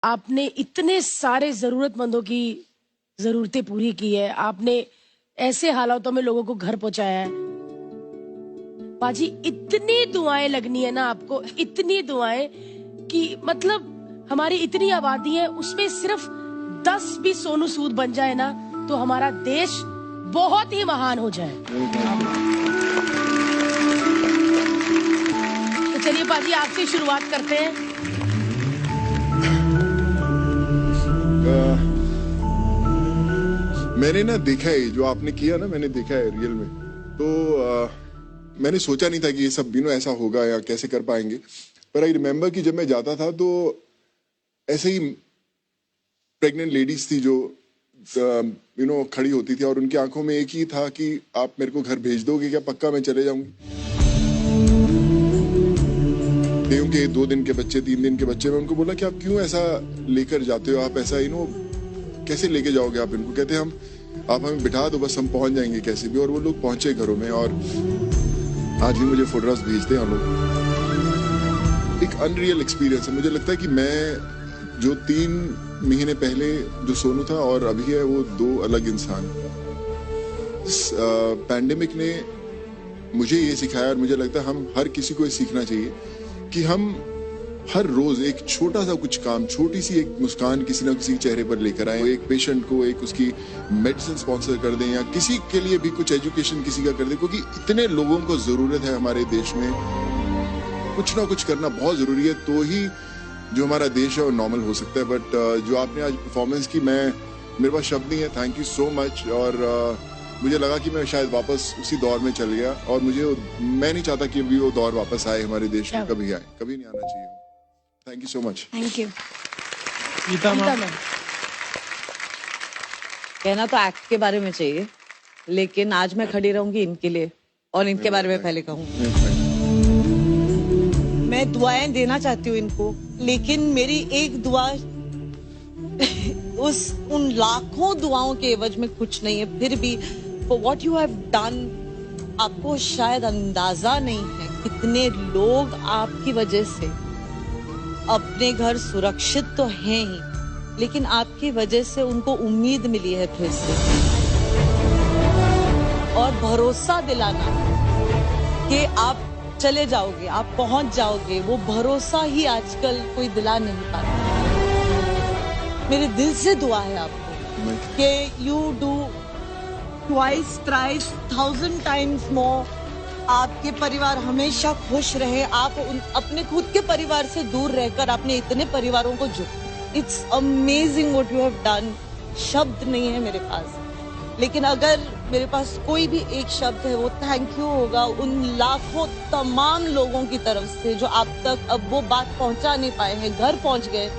आपने इतने सारे जरूरतमंदों की जरूरतें पूरी की है, आपने ऐसे हालातों में लोगों को घर पहुंचाया है। बाजी इतनी दुआएं लगनी है ना आपको, इतनी दुआएं कि मतलब हमारी इतनी आबादी है, उसमें सिर्फ 10 भी सोनू सूद बन जाए ना तो हमारा देश बहुत ही महान हो जाए। तो चलिए बाजी आपसे शुरुआत करते हैं। मैंने ना देखा है जो आपने किया ना, मैंने देखा है रियल में। तो मैंने सोचा नहीं था कि ये सब ऐसा होगा या कैसे कर पाएंगे। पर आई रिमेम्बर कि जब मैं जाता था तो ऐसे ही प्रेग्नेंट लेडीज थी जो खड़ी होती थी और उनकी आंखों में एक ही था कि आप मेरे को घर भेज दोगे क्या, पक्का मैं चले जाऊंगी। उनके 2 दिन के बच्चे, 3 दिन के बच्चे। मैं उनको बोला कि आप क्यों ऐसा लेकर जाते हो, आप ऐसा कैसे लेके जाओगे आप इनको। कहते हम आप हमें बिठा दो, बस हम पहुंच जाएंगे कैसे भी। और वो लोग पहुंचे घरों में और आज भी मुझे फोटोग्राफ्स भेजते हैं हम लोग। एक अनरियल एक्सपीरियंस है। मुझे लगता है कि मैं जो 3 महीने पहले जो सोनू था और अभी है वो 2 अलग इंसान। इस पैंडेमिक ने मुझे ये सिखाया और मुझे लगता है हम हर किसी को ये सीखना चाहिए कि हम हर रोज एक छोटा सा कुछ काम, छोटी सी एक मुस्कान किसी ना किसी चेहरे पर लेकर आए। एक पेशेंट को एक उसकी मेडिसिन स्पॉन्सर कर दें या किसी के लिए भी कुछ एजुकेशन किसी का कर दें, क्योंकि इतने लोगों को जरूरत है हमारे देश में। कुछ ना कुछ करना बहुत जरूरी है, तो ही जो हमारा देश है वो नॉर्मल हो सकता है। बट जो आपने आज परफॉर्मेंस की, मेरे पास शब्द नहीं है। Thank you so much. और मुझे लगा कि मैं शायद वापस उसी दौर में चल गया और मैं नहीं चाहता कि अभी वो दौर वापस आए हमारे देश में। कभी आए, कभी नहीं आना चाहिए। Thank you so much. Thank you. Geeta ma'am, कहना तो एक्ट के बारे में चाहिए, लेकिन आज मैं खड़ी रहूंगी इनके लिए और इनके बारे में पहले कहूंगी। मैं दुआएं देना चाहती हूँ इनको, लेकिन मेरी एक दुआ उन लाखों दुआओं के एवज में कुछ नहीं है। फिर भी for what you have done, आपको शायद अंदाजा नहीं है कितने लोग आपकी वजह से अपने घर सुरक्षित तो हैं ही, लेकिन आपकी वजह से उनको उम्मीद मिली है फिर से। और भरोसा दिलाना कि आप चले जाओगे, आप पहुंच जाओगे, वो भरोसा ही आजकल कोई दिला नहीं पाता। मेरे दिल से दुआ है आपको कि you do twice, thrice, 1000 times more. आपके परिवार हमेशा खुश रहे। आप अपने खुद के परिवार से दूर रहकर आपने इतने परिवारों को it's amazing what you have done. शब्द नहीं है मेरे पास, लेकिन अगर मेरे पास कोई भी एक शब्द है वो थैंक यू होगा उन लाखों तमाम लोगों की तरफ से जो आप तक अब वो बात पहुंचा नहीं पाए हैं, घर पहुंच गए।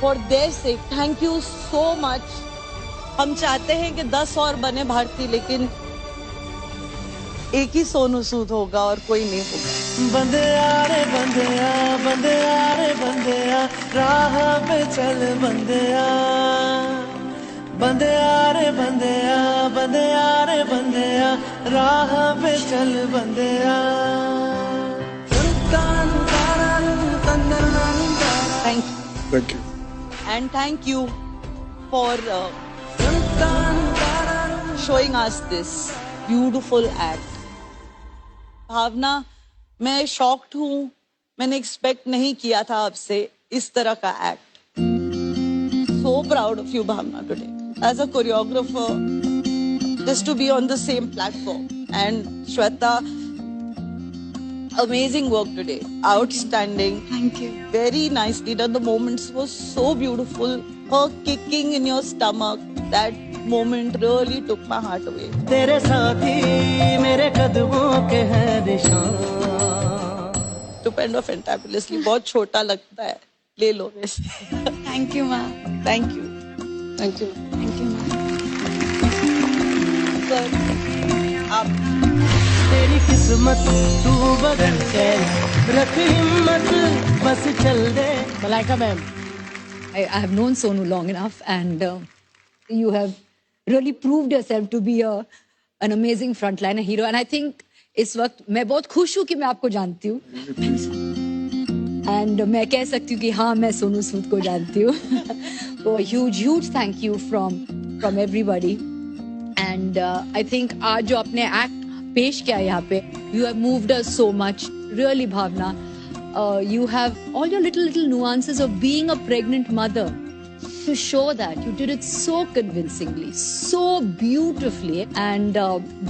For their sake thank you so much. हम चाहते हैं कि 10 और बने भारतीय, लेकिन एक ही सोनू सूद होगा और कोई नहीं होगा। बंदिया रे बंदिया, बंदिया रे बंदिया, राह पे चल बंदिया। बंदिया रे बंदिया, बंदिया रे बंदिया, राह पे चल बंदिया। Thank you and thank you for showing us this beautiful act. Bhavana, मैं शॉक्ड हूँ। मैंने एक्सपेक्ट नहीं किया था आपसे इस तरह का act. So proud of you, Bhavna, today. As a choreographer, just to be on the same platform. And Shweta, amazing work today. Outstanding. Thank you. Very nicely done. The moments were so beautiful. Her kicking in your stomach, that moment really took my heart away. तेरे साथी मेरे कदमों के हैं निशान। Stupendo, fantabulously. बहुत छोटा लगता है, ले लो वैसे। Thank you, ma. Thank you. Thank you. Thank you, ma. Sir, आप तेरी किस्मत तू बदल के रख हिम्मत, बस चल दे। Malaika ma'am, I have known Sonu long enough, and you have really proved yourself to be an amazing frontliner hero. And I think इस वक्त मैं बहुत खुश हूँ कि मैं आपको जानती हूँ। एंड मैं कह सकती हूँ कि हाँ मैं सोनू सूद को जानती हूँ. तो huge thank you from everybody. And I think आज जो आपने एक्ट पेश किया यहाँ पे, you have moved us so much. Really Bhavna, you have all your little nuances of being a pregnant mother. To show that, you did it so convincingly, so beautifully, and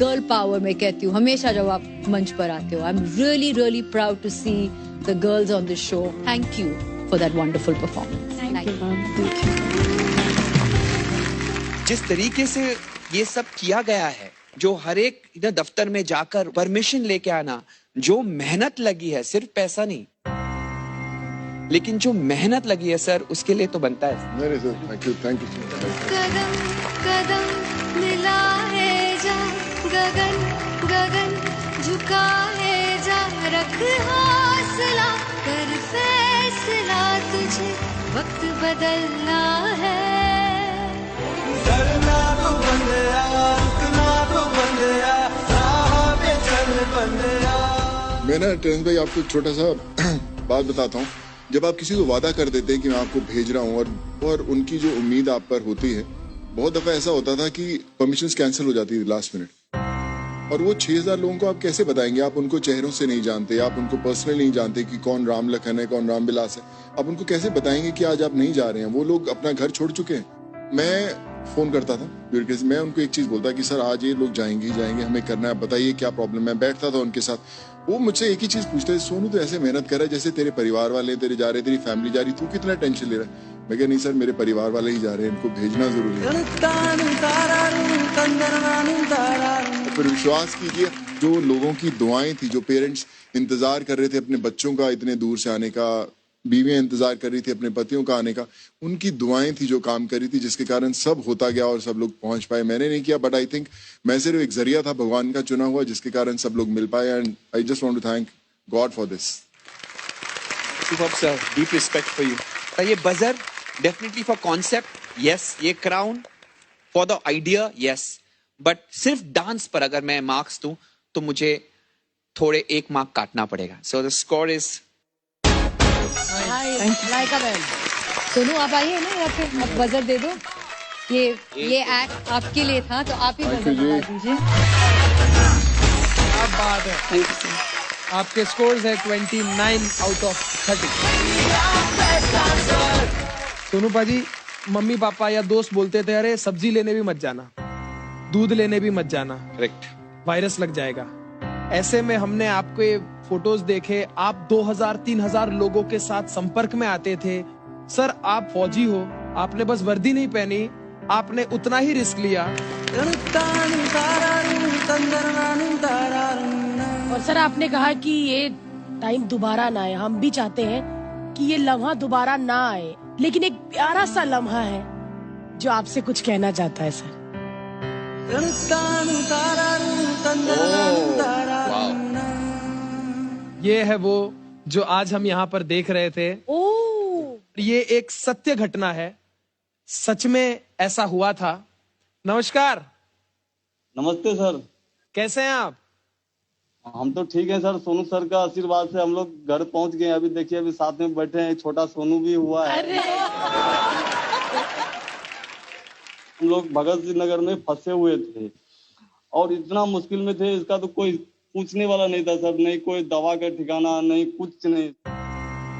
girl power मैं कहती हूँ हमेशा जब आप मंच पर आते हो. I'm really proud to see the girls on the show. Thank you for that wonderful performance. Thank you, ma'am. Thank you. जिस तरीके से ये सब किया गया है, जो हर एक दफ्तर में जाकर परमिशन लेके आना, जो मेहनत लगी है, सिर्फ पैसा नहीं, लेकिन जो मेहनत लगी है सर, उसके लिए तो बनता है. नहीं सर, थैंक यू कदम कदम मिला है जा, गगन गगन झुका है जा, रख हौसला कर फैसला, तुझे वक्त बदलना है. मैं ना टेरेंस भाई आपको एक छोटा सा बात बताता हूँ. जब आप किसी को वादा कर देते हैं कि मैं आपको भेज रहा हूँ और उनकी जो उम्मीद आप पर होती है, बहुत दफा ऐसा होता था कि परमिशंस कैंसिल हो जाती थी लास्ट मिनट. और वो 6000 लोगों को आप कैसे बताएंगे? आप उनको चेहरों से नहीं जानते, आप उनको पर्सनली नहीं जानते कि कौन राम लखन है, कौन राम विलास है. आप उनको कैसे बताएंगे कि आज आप नहीं जा रहे हैं? वो लोग अपना घर छोड़ चुके हैं. मैं फोन करता था, मैं उनको एक चीज बोलता कि सर आज ये लोग जाएंगे ही जाएंगे, हमें करना है, बताइए क्या प्रॉब्लम है. बैठता था उनके साथ, वो मुझसे एक ही चीज पूछते थे, सोनू तो ऐसे मेहनत कर रहा है जैसे तेरे परिवार वाले तेरे जा रहे, तेरी फैमिली जा रही, तू कितना टेंशन ले रहा है? मैं कहा नहीं सर, मेरे परिवार वाले ही जा रहे हैं, इनको भेजना जरूरी है. फिर विश्वास कीजिए, जो लोगों की दुआएं थी, जो पेरेंट्स इंतजार कर रहे थे अपने बच्चों का इतने दूर से आने का, बीवियां इंतजार कर रही थी अपने पतियों का आने का, उनकी दुआएं थी जो काम कर रही थी, जिसके कारण सब होता गया और सब लोग पहुंच पाए. मैंने नहीं किया, बट आई थिंक मैं सिर्फ एक जरिया था भगवान का चुना हुआ, जिसके कारण सब लोग मिल पाए. And I just want to thank God for this. Superb sir, deep respect for you. ये buzzer definitely for concept, yes. ये crown for the idea, yes. But सिर्फ डांस पर अगर मैं मार्क्स दूं तो मुझे थोड़े 1 मार्क काटना पड़ेगा. So the score is Sonu आप आइए ना यहाँ पे, आप बजर दे दो. ये एक्ट आपके लिए था, तो आप ही बजर बता दीजिए. क्या बात है. आपके स्कोर्स है 29 आउट ऑफ 30. सोनू पाजी, मम्मी पापा या दोस्त बोलते थे अरे सब्जी लेने भी मत जाना, दूध लेने भी मत जाना, करेक्ट, वायरस लग जाएगा. ऐसे में हमने आपके फोटोज देखे, आप 2000-3000 लोगों के साथ संपर्क में आते थे. सर आप फौजी हो, आपने बस वर्दी नहीं पहनी, आपने उतना ही रिस्क लिया. और सर आपने कहा कि ये टाइम दोबारा ना आए. हम भी चाहते हैं कि ये लम्हा दोबारा ना आए, लेकिन एक प्यारा सा लम्हा है जो आपसे कुछ कहना चाहता है सर. ये है वो जो आज हम यहाँ पर देख रहे थे. ये एक सत्य घटना है, सच में ऐसा हुआ था. नमस्कार. नमस्ते सर. कैसे हैं आप? हम तो ठीक हैं सर, सोनू सर का आशीर्वाद से हम लोग घर पहुंच गए. अभी देखिए, अभी साथ में बैठे हैं, छोटा सोनू भी हुआ है. हम लोग भगत सिंह नगर में फंसे हुए थे और इतना मुश्किल में थे, इसका तो कोई पूछने वाला नहीं था सर. नहीं कोई दवा का ठिकाना, नहीं कुछ नहीं.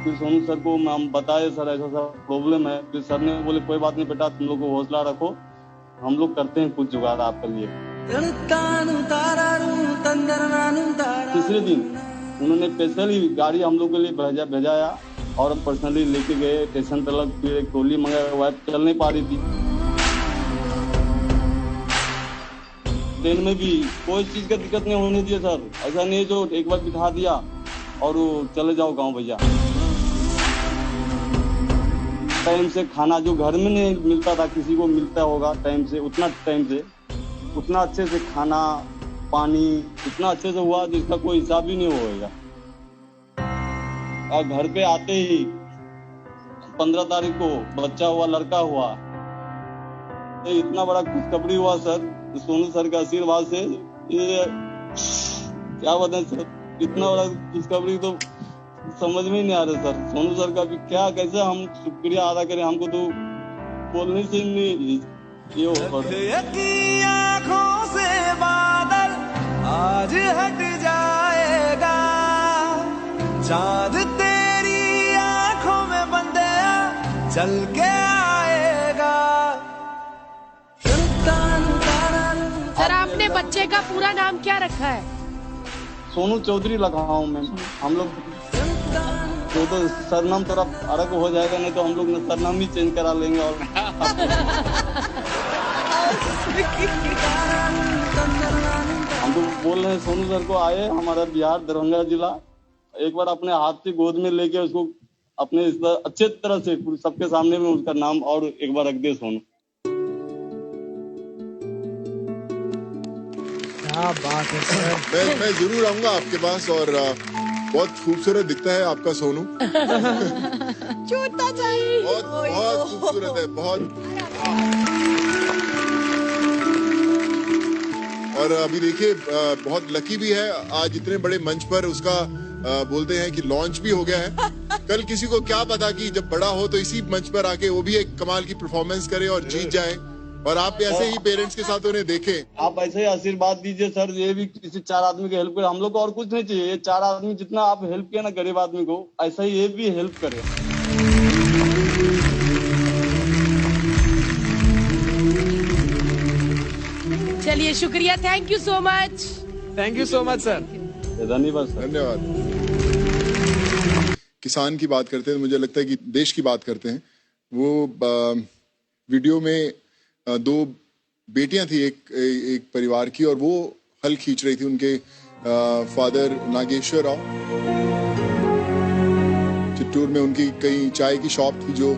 फिर सोनू सर को हम बताए सर ऐसा सा प्रॉब्लम है. फिर सर ने बोले कोई बात नहीं बेटा, तुम लोग को हौसला रखो, हम लोग करते हैं कुछ जुगाड़ आपके लिए. तीसरे दिन उन्होंने स्पेशली गाड़ी हम लोग के लिए भेजाया और पर्सनली लेके गए स्टेशन तक. फिर एक ट्रॉली मंगाया, वाइफ चल नहीं पा रही थी. ट्रेन में भी कोई चीज का दिक्कत नहीं होने दिया सर. ऐसा नहीं जो एक बार बिठा दिया और चले जाओ गांव भैया. टाइम से खाना जो घर में नहीं मिलता था, किसी को मिलता होगा टाइम से, उतना अच्छे से खाना पानी इतना अच्छे से हुआ जिसका कोई हिसाब ही नहीं होगा. और घर पे आते ही 15 तारीख को बच्चा हुआ, लड़का हुआ. तो इतना बड़ा खुशखबरी हुआ सर, सोनू सर का आशीर्वाद से. ये क्या बताएं सर, इतना बड़ा खुशखबरी तो समझ में ही नहीं आ रहा सर। सोनू सर का भी क्या, कैसे हम शुक्रिया अदा करें, हमको तो बोलने से नहीं ये हो आँखों से बादल आज हट जाएगा, चांद तेरी आँखों में बंदे चल के आएगा। सर आपने बच्चे का पूरा नाम क्या रखा है? सोनू चौधरी लगा हूँ मैं। हम लोग तो सरनाम थोड़ा अलग हो जाएगा, नहीं तो हम लोग ने सरनाम ही चेंज करा लेंगे। और हम तो बोल रहे हैं सोनू सर को आए हमारा बिहार दरभंगा जिला, एक बार अपने हाथ से गोद में लेके उसको अपने अच्छे तरह से सबके सामने में उसका नाम और एक बार रख दे सोनू। क्या बात है सर। मैं जरूर आऊंगा आपके पास, और बहुत खूबसूरत दिखता है आपका सोनू। छूटता चाहिए। बहुत खूबसूरत है, बहुत। और अभी देखिए बहुत लकी भी है, आज इतने बड़े मंच पर उसका बोलते हैं कि लॉन्च भी हो गया है। कल किसी को क्या पता कि जब बड़ा हो तो इसी मंच पर आके वो भी एक कमाल की परफॉर्मेंस करे और जीत जाए, और आप ऐसे ही पेरेंट्स के साथ उन्हें देखें। आप ऐसे ही आशीर्वाद दीजिए सर, ये भी किसी 4 आदमी की हेल्प करे। हम लोग को और कुछ नहीं चाहिए, ये 4 आदमी जितना आप हेल्प किया ना गरीब आदमी को, ऐसा ही ये भी हेल्प करे। चलिए शुक्रिया, thank you so much. Thank you so much sir. धन्यवाद सर। धन्यवाद। किसान की बात करते हैं, मुझे लगता है कि देश की बात करते हैं। वो वीडियो में 2 बेटियां थी एक परिवार की, और वो हल खींच रही थी। उनके फादर नागेश्वर राव, चित्तूर में उनकी कहीं चाय की शॉप थी जो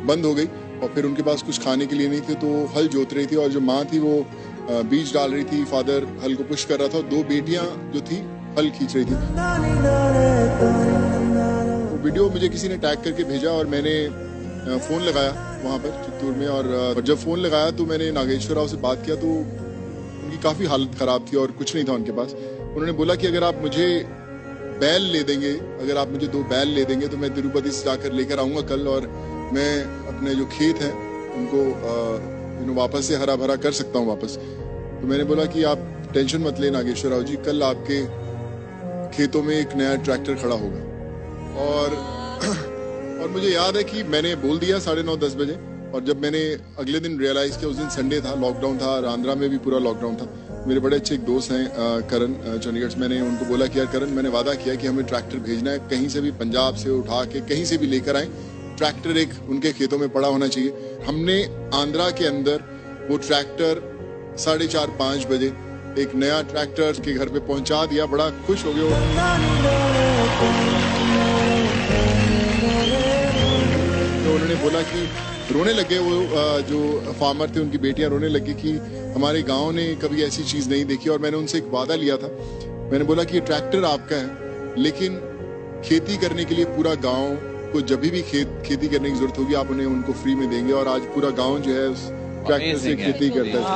बंद हो गई, और फिर उनके पास कुछ खाने के लिए नहीं थे, तो वो हल जोत रही थी, और जो माँ थी वो बीज डाल रही थी, फादर हल को पुश कर रहा था, और 2 बेटियां जो थी हल खींच रही थी। वो वीडियो मुझे किसी ने टैग करके भेजा, और मैंने फोन लगाया वहाँ पर चित्तूर में, और जब फोन लगाया तो मैंने नागेश्वर राव से बात किया, तो उनकी काफ़ी हालत ख़राब थी और कुछ नहीं था उनके पास। उन्होंने बोला कि अगर आप मुझे बैल ले देंगे, अगर आप मुझे 2 बैल ले देंगे तो मैं तिरुपति से जाकर लेकर आऊँगा कल, और मैं अपने जो खेत हैं उनको वापस से हरा भरा कर सकता हूँ वापस। तो मैंने बोला कि आप टेंशन मत ले नागेश्वर राव जी, कल आपके खेतों में एक नया ट्रैक्टर खड़ा होगा। और मुझे याद है कि मैंने बोल दिया 9:30-10 बजे, और जब मैंने अगले दिन रियलाइज किया, उस दिन संडे था, लॉकडाउन था, और आंध्रा में भी पूरा लॉकडाउन था। मेरे बड़े अच्छे एक दोस्त हैं करण चंडीगढ़ से, मैंने उनको बोला कि यार करण, मैंने वादा किया कि हमें ट्रैक्टर भेजना है, कहीं से भी पंजाब से उठा के कहीं से भी लेकर आए, ट्रैक्टर एक उनके खेतों में पड़ा होना चाहिए। हमने आंध्रा के अंदर वो ट्रैक्टर 4:30-5 बजे एक नया ट्रैक्टर के घर पे पहुंचा दिया। बड़ा खुश हो गया। तो उन्होंने बोला कि रोने लगे, वो जो फार्मर थे उनकी बेटियां रोने लगी कि हमारे गांव ने कभी ऐसी चीज नहीं देखी। और मैंने उनसे एक वादा लिया था, मैंने बोला कि ये ट्रैक्टर आपका है, लेकिन खेती करने के लिए पूरा गांव को जब भी खेती करने की जरूरत होगी आप उन्हें उनको फ्री में देंगे। और आज पूरा गांव जो है उस ट्रैक्टर से खेती करता है।